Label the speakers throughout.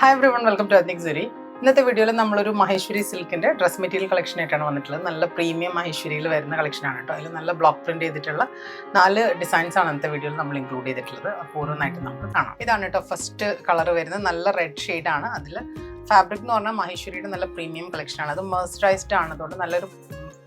Speaker 1: Hi everyone, welcome to ethnic Suri. ഇന്നത്തെ വീഡിയോയിൽ നമ്മളൊരു മഹേശ്വരി സിൽക്കിൻ്റെ ഡ്രസ് മെറ്റീരിയൽ കളക്ഷൻ ആയിട്ടാണ് വന്നിട്ടുള്ളത്. നല്ല പ്രീമിയം മഹേശ്വരിയിൽ വരുന്ന കളക്ഷനാണ് കേട്ടോ. അതിൽ നല്ല ബ്ലോക്ക് പ്രിന്റ് ചെയ്തിട്ടുള്ള 4 ഡിസൈൻസ് ആണ് ഇന്നത്തെ വീഡിയോയിൽ നമ്മൾ ഇൻക്ലൂഡ് ചെയ്തിട്ടുള്ളത്. അപ്പോൾ ഓരോന്നായിട്ട് നമുക്ക് കാണാം. ഇതാണ് കേട്ടോ ഫസ്റ്റ് കളർ വരുന്നത്. നല്ല റെഡ് ഷെയ്ഡാണ്. അതിൽ ഫാബ്രിക് എന്ന് പറഞ്ഞാൽ മഹേശ്വരിയുടെ നല്ല പ്രീമിയം കളക്ഷനാണ്. അത് മെർസറൈസ്ഡ് ആണ്, അതുകൊണ്ട് നല്ലൊരു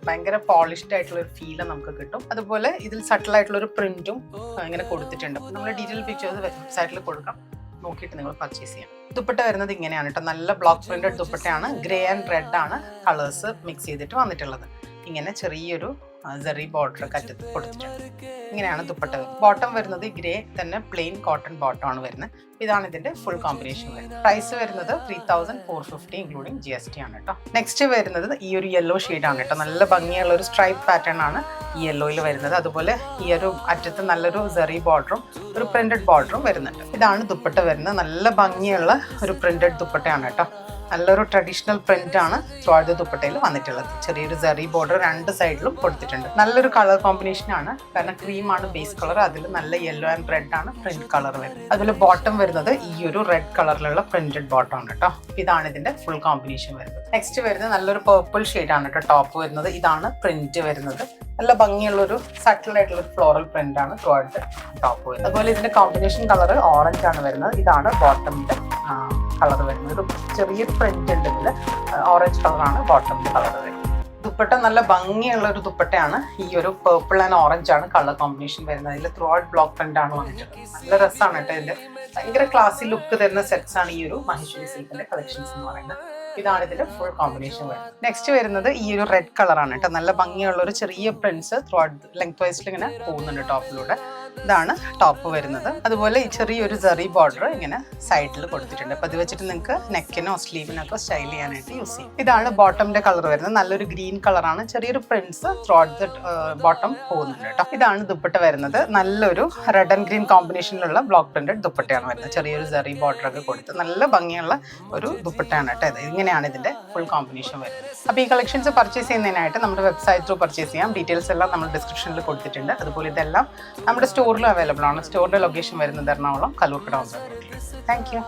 Speaker 1: ഭയങ്കര പോളിഷ്ഡ് ആയിട്ടുള്ള ഒരു ഫീല് നമുക്ക് കിട്ടും. അതുപോലെ ഇതിൽ സട്ടിൽ ആയിട്ടുള്ള ഒരു പ്രിന്റും ഇങ്ങനെ കൊടുത്തിട്ടുണ്ട്. അപ്പോൾ നമ്മൾ ഡീറ്റെയിൽ പിക്ചേഴ്സ് വെബ്സൈറ്റിൽ കൊടുക്കാം, നോക്കിയിട്ട് നിങ്ങൾ പർച്ചേസ് ചെയ്യാം. ദുപ്പട്ട വരുന്നത് ഇങ്ങനെയാണ് കേട്ടോ. നല്ല ബ്ലോക്ക് പ്രിന്റഡ് ദുപ്പട്ടയാണ്. ഗ്രേ ആൻഡ് റെഡ് ആണ് കളേഴ്സ് മിക്സ് ചെയ്തിട്ട് വന്നിട്ടുള്ളത്. ഇങ്ങനെ ചെറിയൊരു സെറി ബോർഡർ കറ്റ് കൊടുത്തിട്ടുണ്ട്. ഇങ്ങനെയാണ് ദുപ്പട്ട വരുന്നത്. ബോട്ടം വരുന്നത് ഗ്രേ തന്നെ പ്ലെയിൻ കോട്ടൺ ബോട്ടം ആണ് വരുന്നത്. ഇതാണ് ഇതിന്റെ ഫുൾ കോമ്പിനേഷൻ വരുന്നത്. പ്രൈസ് വരുന്നത് 3450 ഇൻക്ലൂഡിങ് GST ആണ് കേട്ടോ. നെക്സ്റ്റ് വരുന്നത് ഈ ഒരു യെല്ലോ ഷെയ്ഡാണ് കേട്ടോ. നല്ല ഭംഗിയുള്ള ഒരു സ്ട്രൈപ്പ് പാറ്റേൺ ആണ് ഈ യെല്ലോയിൽ വരുന്നത്. അതുപോലെ ഈ ഒരു അറ്റത്ത് നല്ലൊരു സെറി ബോർഡറും ഒരു പ്രിന്റഡ് ബോർഡറും വരുന്നുണ്ട്. ഇതാണ് ദുപ്പട്ട വരുന്നത്. നല്ല ഭംഗിയുള്ള ഒരു പ്രിന്റഡ് ദുപ്പട്ടയാണ് കേട്ടോ. നല്ലൊരു ട്രഡീഷണൽ പ്രിന്റ് ആണ് ത്രോട്ട് ദുപ്പട്ടയിൽ വന്നിട്ടുള്ളത്. ചെറിയൊരു സെറി ബോർഡർ രണ്ട് സൈഡിലും കൊടുത്തിട്ടുണ്ട്. നല്ലൊരു കളർ കോമ്പിനേഷൻ ആണ്, കാരണം ക്രീമാണ് ബേസ് കളർ. അതിൽ നല്ല യെല്ലോ ആൻഡ് റെഡ് ആണ് പ്രിന്റ് കളർ വരുന്നത്. അതുപോലെ ബോട്ടം വരുന്നത് ഈ ഒരു റെഡ് കളറിലുള്ള പ്രിന്റഡ് ബോട്ടം ആണ് കേട്ടോ. ഇതാണ് ഇതിന്റെ ഫുൾ കോമ്പിനേഷൻ വരുന്നത്. നെക്സ്റ്റ് വരുന്നത് നല്ലൊരു പർപ്പിൾ ഷെയ്ഡ് ആണ് കേട്ടോ ടോപ്പ് വരുന്നത്. ഇതാണ് പ്രിന്റ് വരുന്നത്. നല്ല ഭംഗിയുള്ള ഒരു സട്ടിൽ ആയിട്ടുള്ള ഒരു ഫ്ലോറൽ പ്രിന്റ് ആണ് ത്രോട്ട് ടോപ്പ് വരുന്നത്. അതുപോലെ ഇതിന്റെ കോമ്പിനേഷൻ കളർ ഓറഞ്ച് ആണ് വരുന്നത്. ഇതാണ് ബോട്ടമിന്റെ കളർ വരുന്നത്. ഒരു ചെറിയൊരു പ്രിന്റ് ഉണ്ട് ഇതിൽ. ഓറഞ്ച് കളറാണ് ബോട്ടമിന്റെ കളർ വരുന്നത്. ദുപ്പട്ട നല്ല ഭംഗിയുള്ള ഒരു ദുപ്പട്ടയാണ്. ഈ ഒരു പേർപ്പിൾ ആൻഡ് ഓറഞ്ച് ആണ് കളർ കോമ്പിനേഷൻ വരുന്നത്. ഇതിൽ ത്രൂ ഔട്ട് ബ്ലോക്ക് പ്രിന്റ് ആണ് വന്നിട്ടുള്ളത്. നല്ല രസമാണ് കേട്ടോ. ഇതിന്റെ ഭയങ്കര ക്ലാസി ലുക്ക് തരുന്ന സെറ്റ്സ് ആണ് ഈ ഒരു മഹേശ്വരി സിൽക്കിന്റെ കളക്ഷൻസ് എന്ന് പറയുന്നത്. ഇതാണ് ഇതിന്റെ ഫുൾ കോമ്പിനേഷൻ വരുന്നത്. നെക്സ്റ്റ് വരുന്നത് ഈ ഒരു റെഡ് കളറാണ് കേട്ടോ. നല്ല ഭംഗിയുള്ള ഒരു ചെറിയ പ്രിന്റ്സ് ത്രൂ ഔട്ട് ലെങ്ത് വൈസിൽ ഇങ്ങനെ പോകുന്നുണ്ട് ടോപ്പിലൂടെ. ഇതാണ് ടോപ്പ് വരുന്നത്. അതുപോലെ ഈ ചെറിയൊരു സെറി ബോർഡർ ഇങ്ങനെ സൈഡിൽ കൊടുത്തിട്ടുണ്ട്. അപ്പോൾ ഇത് വെച്ചിട്ട് നിങ്ങൾക്ക് നെക്കിനോ സ്ലീവിനോ ഒക്കെ സ്റ്റൈൽ ചെയ്യാനായിട്ട് യൂസ് ചെയ്യും. ഇതാണ് ബോട്ടമിന്റെ കളർ വരുന്നത്. നല്ലൊരു ഗ്രീൻ കളറാണ്. ചെറിയൊരു prints throughout the bottom പോകുന്നുണ്ട് കേട്ടോ. ഇതാണ് ദുപ്പട്ട വരുന്നത്. നല്ലൊരു റെഡ് ആൻഡ് ഗ്രീൻ കോമ്പിനേഷനിലുള്ള ബ്ലോക്ക് പ്രിന്റഡ് ദുപ്പട്ടയാണ് വരുന്നത്. ചെറിയൊരു സെറി ബോർഡർ ഒക്കെ കൊടുത്ത് നല്ല ഭംഗിയുള്ള ഒരു ദുപ്പട്ടയാണ് കേട്ടോ. ഇങ്ങനെയാണ് ഇതിന്റെ ഫുൾ കോമ്പിനേഷൻ വരുന്നത്. അപ്പോൾ ഈ കളക്ഷൻസ് പർച്ചേസ് ചെയ്യുന്നതിനായിട്ട് നമ്മുടെ വെബ്സൈറ്റ് ത്രൂ പർച്ചേസ് ചെയ്യാം. ഡീറ്റെയിൽസ് എല്ലാം നമ്മൾ ഡിസ്ക്രിപ്ഷനിൽ കൊടുത്തിട്ടുണ്ട്. അതുപോലെ ഇതെല്ലാം നമ്മുടെ സ്റ്റോറിലും അവൈലബിൾ ആണ്. സ്റ്റോറിന്റെ ലൊക്കേഷൻ വരുന്നത് എറണാകുളം കല്ലൂർക്കട. Thank you.